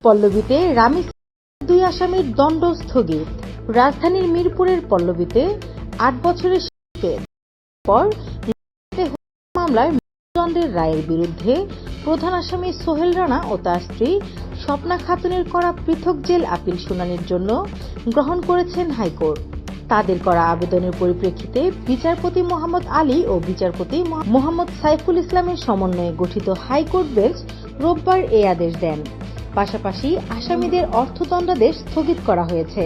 পল্লবীতে রামিস দুই আসামির দণ্ড স্থগিত। রাজধানীর মিরপুরের পল্লবীতে ৮ বছরের শিশুকে পর মামলায় মৃত্যুদণ্ডের রায়ের বিরুদ্ধে প্রধান আসামি সোহেল রানা ও তার স্ত্রী স্বপ্না খাতুনের করা পৃথক জেল আপিল শুনানির জন্য গ্রহণ করেছেন হাইকোর্ট। তাদের করা আবেদনের পরিপ্রেক্ষিতে বিচারপতি মোহাম্মদ আলী ও বিচারপতি মোহাম্মদ সাইফুল ইসলামের সমন্বয়ে গঠিত হাইকোর্ট বেঞ্চ রোববার এই আদেশ দেন। পাশাপাশি আসামিদের অর্থদণ্ডাদেশ স্থগিত করা হয়েছে।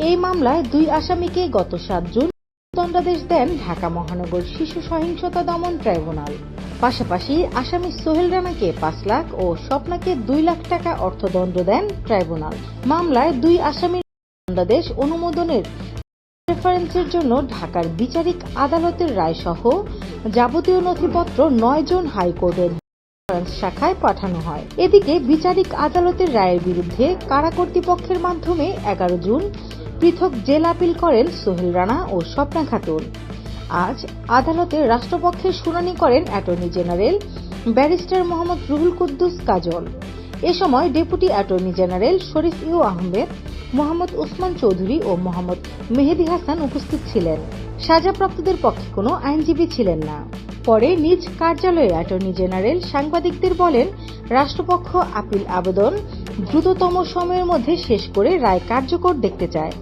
এই মামলায় দুই আসামিকে গত ৭ জুন দণ্ডাদেশ দেন ঢাকা মহানগর শিশু সহিংসতা দমন ট্রাইব্যুনাল। পাশাপাশি আসামি সোহেল রানাকে ৫ লাখ ও স্বপ্নাকে ২ লাখ টাকা অর্থদণ্ড দেন ট্রাইব্যুনাল। মামলায় দুই আসামির দণ্ডাদেশ অনুমোদনের রেফারেন্সের জন্য ঢাকার বিচারিক আদালতের রায় সহ যাবতীয় নথিপত্র ৯ জন হাইকোর্টের শাখায় পাঠানো হয়। এদিকে বিচারিক আদালতের রায়ের বিরুদ্ধে কারা কর্তৃপক্ষের মাধ্যমে ১১ জুন পৃথক জেল আপিল করেন সোহেল রানা ও স্বপ্না খাতুন। আজ আদালতে রাষ্ট্রপক্ষের শুনানি করেন attorney general barrister Mohammad Ruhul Quddus Kajal. এ সময় deputy attorney general Sharif U Ahmed, Mohammad Osman Chowdhury ও মোহাম্মদ মেহেদী হাসান উপস্থিত ছিলেন। সাজাপ্রাপ্তদের পক্ষে কোনো আইনজীবী ছিলেন না। পরে নিজ কার্যালয়ে অ্যাটর্নি জেনারেল সাংবাদিকদের বলেন, রাষ্ট্রপক্ষ আপিল আবেদন দ্রুততম সময়ের মধ্যে শেষ করে রায় কার্যকর দেখতে চায়।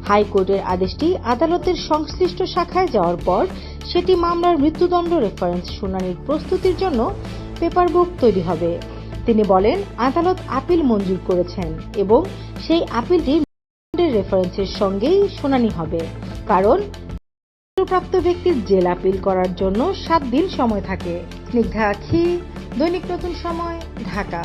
হাইকোর্টের আদেশটি আদালতের সংশ্লিষ্ট শাখায় যাওয়ার পর সেটি মামলার মৃত্যুদণ্ড রেফারেন্স শুনানির প্রস্তুতির জন্য পেপারবুক তৈরি হবে। তিনি বলেন, আদালত আপিল মঞ্জুর করেছেন এবং সেই আপিলটি মৃত্যুদণ্ডের রেফারেন্সের সঙ্গেই শুনানি হবে, কারণ প্রাপ্ত ব্যক্তির জেল আপিল করার জন্য ৭ দিন সময় থাকে। স্নিগ্ধা আখি, দৈনিক নতুন সময়, ঢাকা।